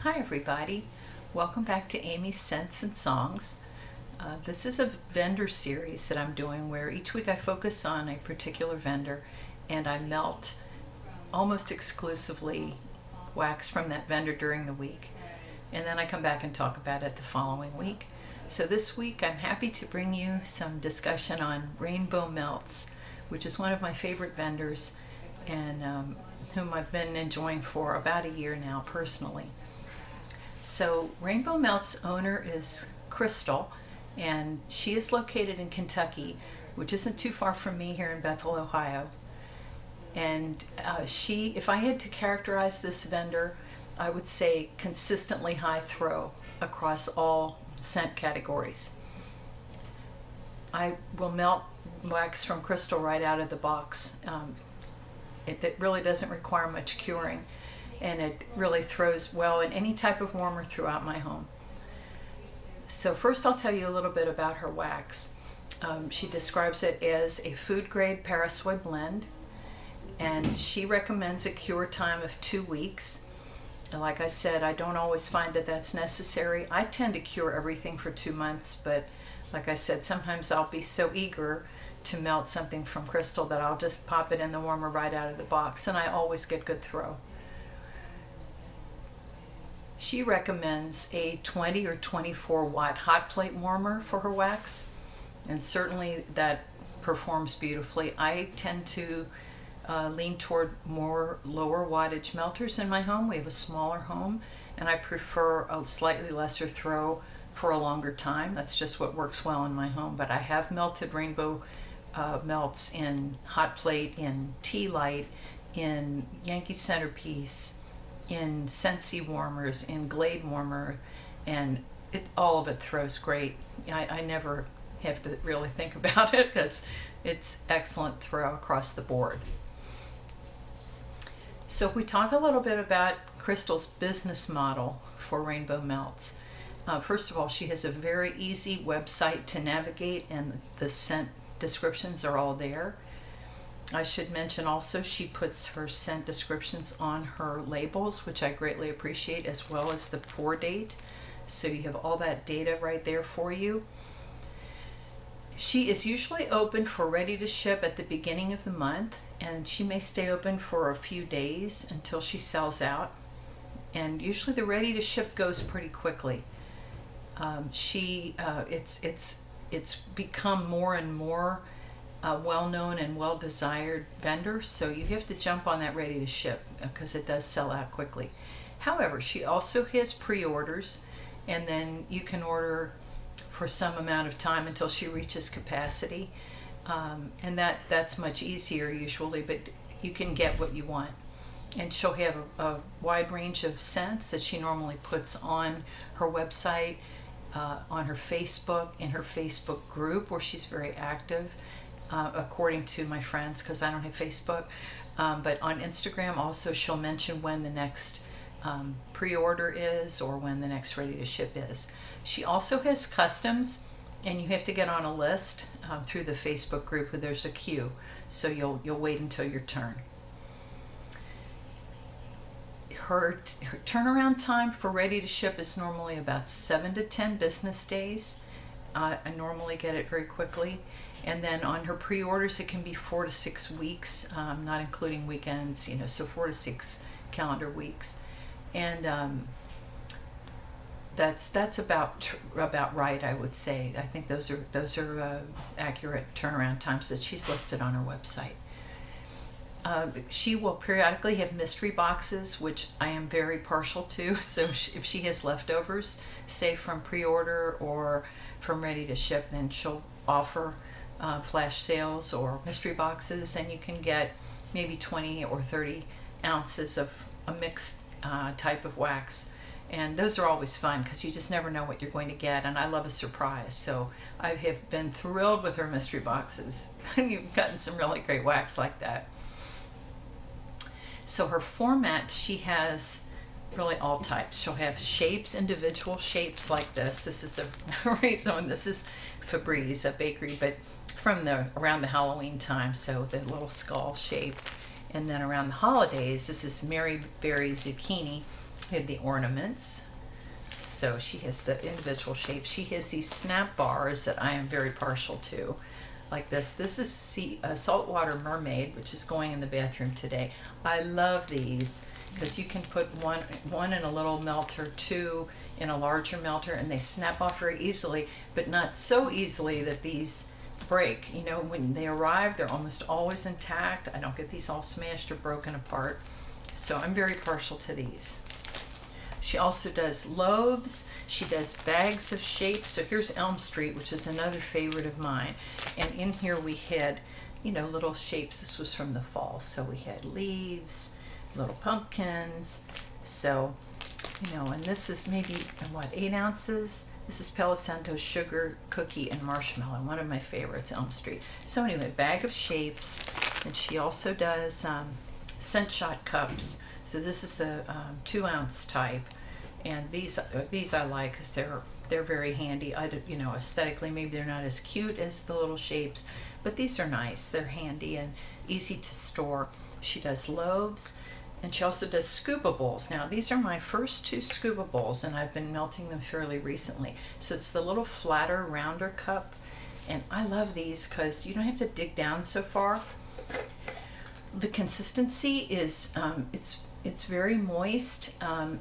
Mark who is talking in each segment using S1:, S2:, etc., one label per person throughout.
S1: Hi everybody, welcome back to Amy's Scents and Songs. This is a vendor series that I'm doing where each week I focus on a particular vendor and I melt almost exclusively wax from that vendor during the week. And then I come back and talk about it the following week. So this week I'm happy to bring you some discussion on Rainbow Melts, which is one of my favorite vendors and whom I've been enjoying for about a year now personally. So Rainbow Melt's owner is Crystal, and she is located in Kentucky, which isn't too far from me here in Bethel, Ohio. And if I had to characterize this vendor, I would say consistently high throw across all scent categories. I will melt wax from Crystal right out of the box. It really doesn't require much curing, and it really throws well in any type of warmer throughout my home. So first I'll tell you a little bit about her wax. She describes it as a food grade parasoy blend, and she recommends a cure time of 2 weeks. And like I said, I don't always find that that's necessary. I tend to cure everything for 2 months, but like I said, sometimes I'll be so eager to melt something from Crystal that I'll just pop it in the warmer right out of the box, and I always get good throw. She recommends a 20 or 24 watt hot plate warmer for her wax, and certainly that performs beautifully. I tend to lean toward more lower wattage melters in my home. We have a smaller home, and I prefer a slightly lesser throw for a longer time. That's just what works well in my home. But I have melted Rainbow Melts in hot plate, in tea light, in Yankee centerpiece, in Scentsy warmers, in Glade warmer, and all of it throws great. I never have to really think about it because it's excellent throw across the board. So if we talk a little bit about Crystal's business model for Rainbow Melts. First of all, she has a very easy website to navigate, and the scent descriptions are all there. I should mention also she puts her scent descriptions on her labels, which I greatly appreciate, as well as the pour date. So you have all that data right there for you. She is usually open for ready to ship at the beginning of the month, and she may stay open for a few days until she sells out. And usually the ready to ship goes pretty quickly. It's become more and more well-known and well-desired vendor, so you have to jump on that ready to ship because it does sell out quickly. However, she also has pre-orders, and then you can order for some amount of time until she reaches capacity, and that's much easier usually, but you can get what you want. And she'll have a wide range of scents that she normally puts on her website, on her Facebook, in her Facebook group where she's very active. According to my friends, because I don't have Facebook, but on Instagram also she'll mention when the next pre-order is or when the next ready to ship is. She also has customs, and you have to get on a list through the Facebook group where there's a queue, so you'll wait until your turn. Her turnaround time for ready to ship is normally about 7 to 10 business days. I normally get it very quickly. And then on her pre-orders, it can be 4 to 6 weeks, not including weekends, so 4 to 6 calendar weeks. And that's about right, I would say. I think those are accurate turnaround times that she's listed on her website. She will periodically have mystery boxes, which I am very partial to. So if she has leftovers, say from pre-order or from ready to ship, then she'll offer flash sales or mystery boxes, and you can get maybe 20 or 30 ounces of a mixed type of wax. And those are always fun because you just never know what you're going to get, and I love a surprise. So I have been thrilled with her mystery boxes. You've gotten some really great wax like that. So her format, she has really all types. She'll have shapes, individual shapes like this. This is the reason. This is Febreze, a bakery, but from around the Halloween time, so the little skull shape. And then around the holidays, this is Mary Berry Zucchini, We have the ornaments. So she has the individual shapes. She has these snap bars that I am very partial to, like this. This is a saltwater mermaid, which is going in the bathroom today. I love these because you can put one in a little melter, two in a larger melter, and they snap off very easily, but not so easily that these break. You know, when they arrive, they're almost always intact. I don't get these all smashed or broken apart. So I'm very partial to these. She also does loaves. She does bags of shapes. So here's Elm Street, which is another favorite of mine. And in here we had, you know, little shapes. This was from the fall. So we had leaves, little pumpkins. So, you know, and this is maybe, what, 8 ounces? This is Palo Santo sugar, cookie, and marshmallow. One of my favorites, Elm Street. So anyway, bag of shapes. And she also does scent shot cups. So this is the 2 ounce type, and these I like because they're very handy. You know, aesthetically maybe they're not as cute as the little shapes, but these are nice. They're handy and easy to store. She does loaves, and she also does scuba bowls. Now these are my first 2 scuba bowls, and I've been melting them fairly recently. So it's the little flatter, rounder cup, and I love these because you don't have to dig down so far. The consistency is it's very moist.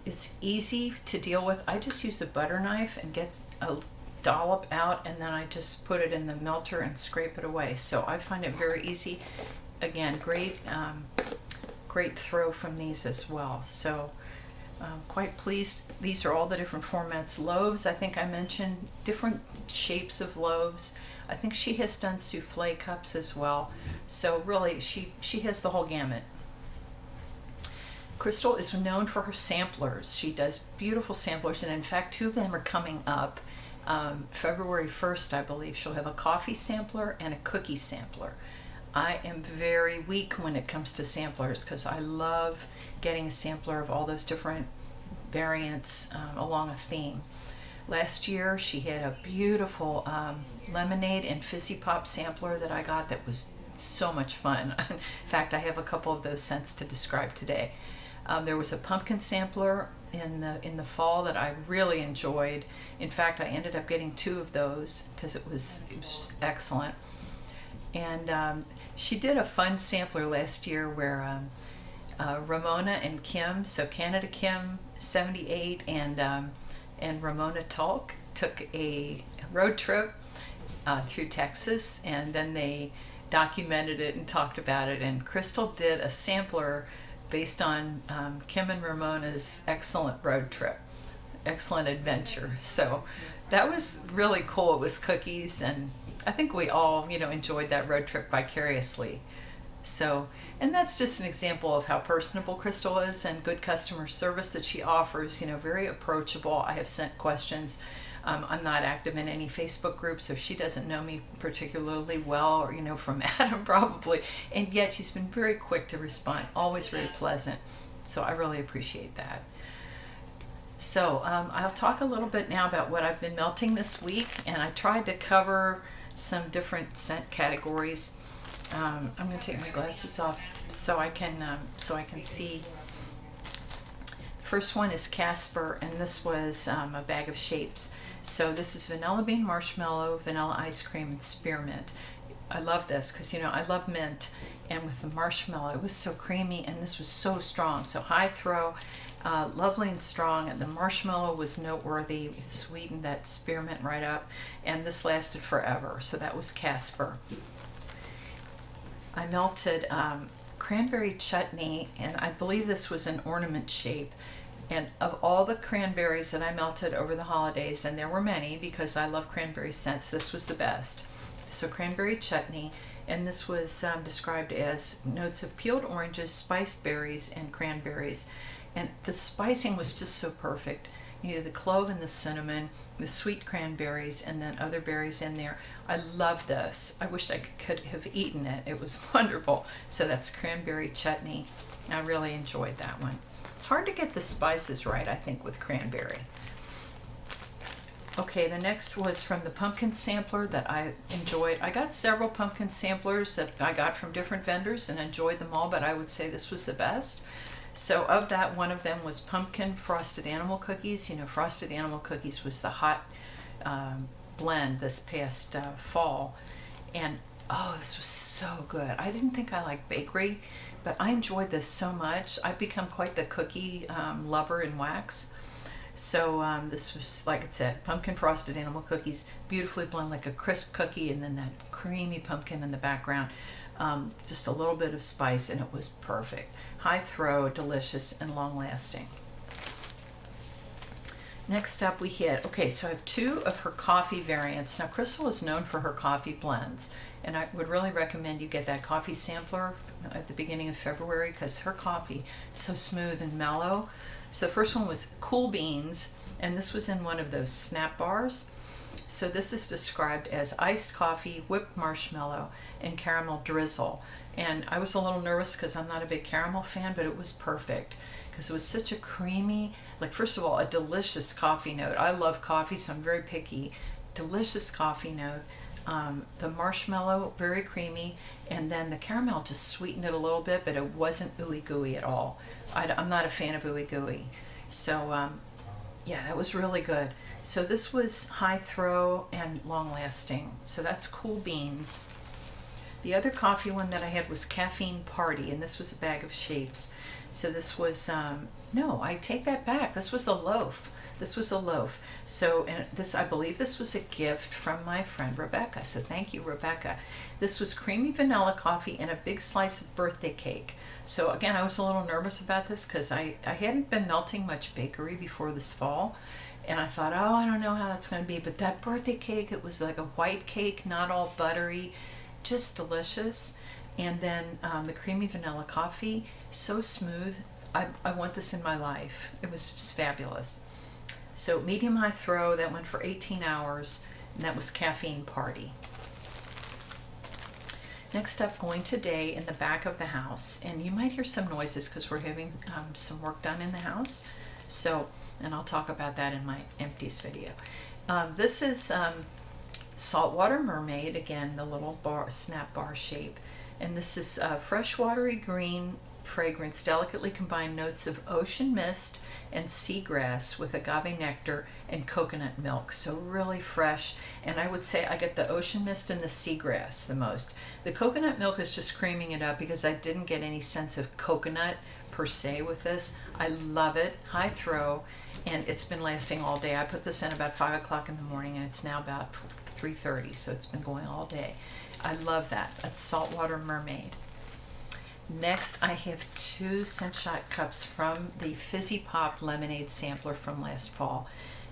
S1: It's easy to deal with. I just use a butter knife and get a dollop out, and then I just put it in the melter and scrape it away. So I find it very easy. Again, great throw from these as well. So quite pleased. These are all the different formats. Loaves, I think I mentioned different shapes of loaves. I think she has done souffle cups as well. So really, she has the whole gamut. Crystal is known for her samplers. She does beautiful samplers, and in fact 2 of them are coming up. February 1st, I believe, she'll have a coffee sampler and a cookie sampler. I am very weak when it comes to samplers because I love getting a sampler of all those different variants along a theme. Last year she had a beautiful lemonade and fizzy pop sampler that I got that was so much fun. In fact, I have a couple of those scents to describe today. There was a pumpkin sampler in the fall that I really enjoyed. In fact, I ended up getting 2 of those because it was just excellent. And she did a fun sampler last year where Ramona and Kim, so Canada Kim 78 and Ramona Tulk took a road trip through Texas, and then they documented it and talked about it. And Crystal did a sampler based on Kim and Ramona's excellent road trip, excellent adventure. So that was really cool. It was cookies, and I think we all, you know, enjoyed that road trip vicariously. So, and that's just an example of how personable Crystal is and good customer service that she offers, you know, very approachable. I have sent questions. I'm not active in any Facebook groups, so she doesn't know me particularly well, or, you know, from Adam probably, and yet she's been very quick to respond, always very pleasant. So I really appreciate that. So I'll talk a little bit now about what I've been melting this week, and I tried to cover some different scent categories. I'm going to take my glasses off so I can see. First one is Casper, and this was a bag of shapes. So this is vanilla bean marshmallow, vanilla ice cream, and spearmint. I love this because, you know, I love mint, and with the marshmallow it was so creamy, and this was so strong. So high throw, lovely and strong, and the marshmallow was noteworthy. It sweetened that spearmint right up, and this lasted forever. So that was Casper. I melted cranberry chutney, and I believe this was an ornament shape. And of all the cranberries that I melted over the holidays, and there were many because I love cranberry scents, this was the best. So cranberry chutney, and this was described as notes of peeled oranges, spiced berries, and cranberries. And the spicing was just so perfect. You know, the clove and the cinnamon, the sweet cranberries, and then other berries in there. I love this. I wished I could have eaten it. It was wonderful. So that's cranberry chutney. I really enjoyed that one. It's hard to get the spices right, I think, with cranberry. Okay, the next was from the pumpkin sampler that I enjoyed. I got several pumpkin samplers that I got from different vendors and enjoyed them all, but I would say this was the best. So of that, one of them was pumpkin frosted animal cookies. You know, frosted animal cookies was the hot blend this past fall. And oh, this was so good. I didn't think I liked bakery, but I enjoyed this so much. I've become quite the cookie lover in wax. So this was, like I said, pumpkin frosted animal cookies, beautifully blended like a crisp cookie, and then that creamy pumpkin in the background. Just a little bit of spice, and it was perfect. High throw, delicious, and long lasting. Next up we hit, okay, so I have two of her coffee variants. Now Crystal is known for her coffee blends, and I would really recommend you get that coffee sampler at the beginning of February, because her coffee is so smooth and mellow. So the first one was Cool Beans, and this was in one of those snap bars. So this is described as iced coffee, whipped marshmallow, and caramel drizzle. And I was a little nervous because I'm not a big caramel fan, but it was perfect because it was such a creamy, like, first of all, a delicious coffee note. I love coffee, so I'm very picky. Delicious coffee note. The marshmallow, very creamy, and then the caramel just sweetened it a little bit, but it wasn't ooey gooey at all. I'm not a fan of ooey gooey. So yeah, that was really good. So this was high throw and long lasting. So that's Cool Beans. The other coffee one that I had was Caffeine Party, and this was a bag of shapes. So this was, no, I take that back. This was a loaf. This was a loaf. So, and this, I believe this was a gift from my friend Rebecca. So thank you, Rebecca. This was creamy vanilla coffee and a big slice of birthday cake. So again, I was a little nervous about this because I hadn't been melting much bakery before this fall. And I thought, oh, I don't know how that's going to be. But that birthday cake, it was like a white cake, not all buttery, just delicious. And then the creamy vanilla coffee, so smooth. I want this in my life. It was just fabulous. So medium high throw, that went for 18 hours, and that was Caffeine Party. Next up, going today in the back of the house, and you might hear some noises because we're having some work done in the house. So, and I'll talk about that in my empties video. This is Saltwater Mermaid, again, the little bar, snap bar shape. And this is fresh watery green fragrance, delicately combined notes of ocean mist and seagrass with agave nectar and coconut milk. So really fresh. And I would say I get the ocean mist and the seagrass the most. The coconut milk is just creaming it up because I didn't get any sense of coconut per se with this. I love it. High throw. And it's been lasting all day. I put this in about 5 o'clock in the morning, and it's now about 3:30, so it's been going all day. I love that. That's Saltwater Mermaid. Next, I have two Scent Shot cups from the Fizzy Pop Lemonade sampler from last fall.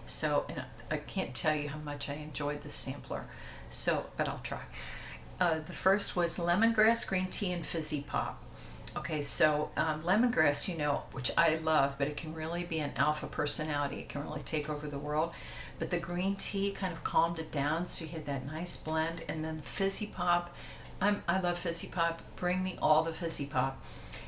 S1: So, and I can't tell you how much I enjoyed this sampler. So, but I'll try. The first was lemongrass green tea and Fizzy Pop. Okay, so lemongrass, you know, which I love, but it can really be an alpha personality. It can really take over the world. But the green tea kind of calmed it down, so you had that nice blend. And then Fizzy Pop, I love Fizzy Pop. Bring me all the Fizzy Pop.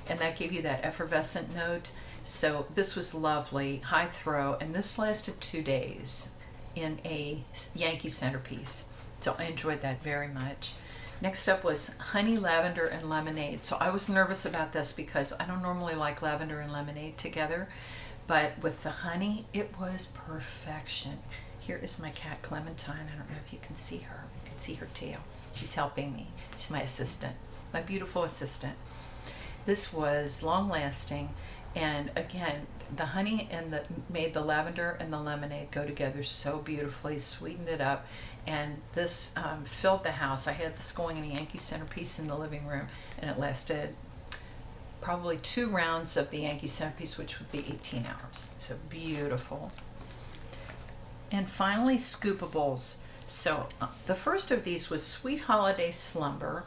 S1: And that gave you that effervescent note. So this was lovely, high throw, and this lasted 2 days in a Yankee centerpiece. So I enjoyed that very much. Next up was honey, lavender, and lemonade. So I was nervous about this because I don't normally like lavender and lemonade together, but with the honey, it was perfection. Here is my cat Clementine. I don't know if you can see her. You can see her tail. She's helping me. She's my assistant, my beautiful assistant. This was long lasting, and again, the honey and made the lavender and the lemonade go together so beautifully, sweetened it up, and this filled the house. I had this going in a Yankee centerpiece in the living room, and it lasted probably 2 rounds of the Yankee centerpiece, which would be 18 hours. So beautiful. And finally, Scoopables. So the first of these was Sweet Holiday Slumber.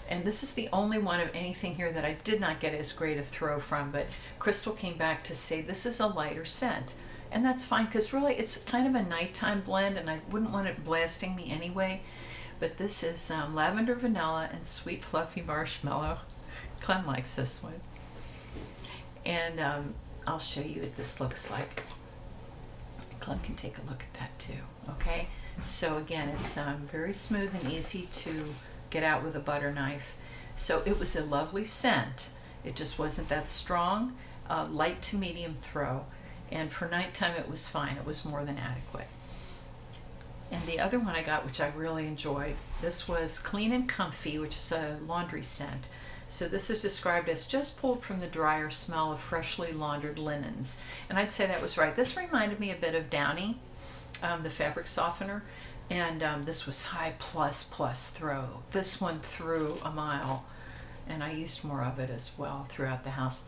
S1: And this is the only one of anything here that I did not get as great a throw from, but Crystal came back to say this is a lighter scent. And that's fine, because really it's kind of a nighttime blend, and I wouldn't want it blasting me anyway. But this is lavender, vanilla, and sweet fluffy marshmallow. Clem likes this one. And I'll show you what this looks like. Clem can take a look at that too, okay? So again, it's very smooth and easy to get out with a butter knife. So it was a lovely scent. It just wasn't that strong. light to medium throw, and for nighttime it was fine. It was more than adequate. And the other one I got, which I really enjoyed, this was Clean and Comfy, which is a laundry scent. So this is described as just pulled from the dryer, smell of freshly laundered linens. And I'd say that was right. This reminded me a bit of Downy, the fabric softener. And this was high plus throw. This one threw a mile. And I used more of it as well throughout the house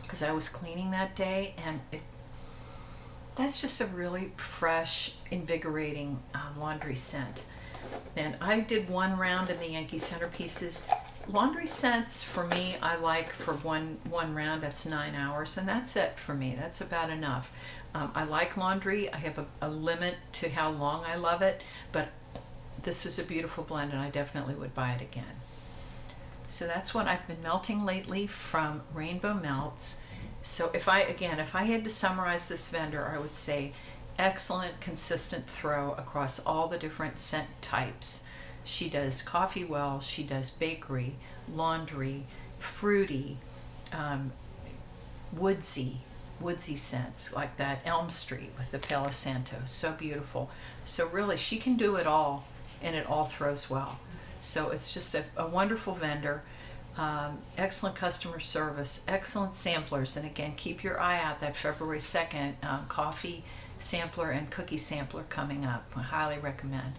S1: because I was cleaning that day, and that's just a really fresh, invigorating laundry scent. And I did one round in the Yankee centerpieces. Laundry scents for me, I like for one round, that's 9 hours, and that's it for me. That's about enough. I like laundry. I have a limit to how long I love it, but this is a beautiful blend, and I definitely would buy it again. So that's what I've been melting lately from Rainbow Melts. So if I had to summarize this vendor, I would say excellent, consistent throw across all the different scent types. She does coffee well, she does bakery, laundry, fruity, woodsy scents like that Elm Street with the Palo Santo. So beautiful. So really, she can do it all, and it all throws well. So it's just a wonderful vendor. Excellent customer service, excellent samplers, and again, keep your eye out that February 2nd coffee sampler and cookie sampler coming up. I highly recommend.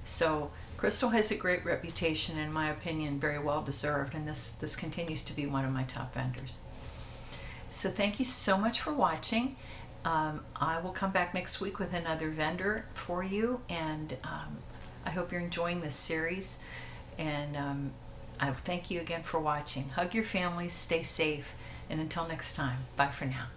S1: So Crystal has a great reputation, in my opinion, very well deserved, and this continues to be one of my top vendors. So thank you so much for watching. I will come back next week with another vendor for you, and I hope you're enjoying this series, and I thank you again for watching. Hug your families, stay safe, and until next time, bye for now.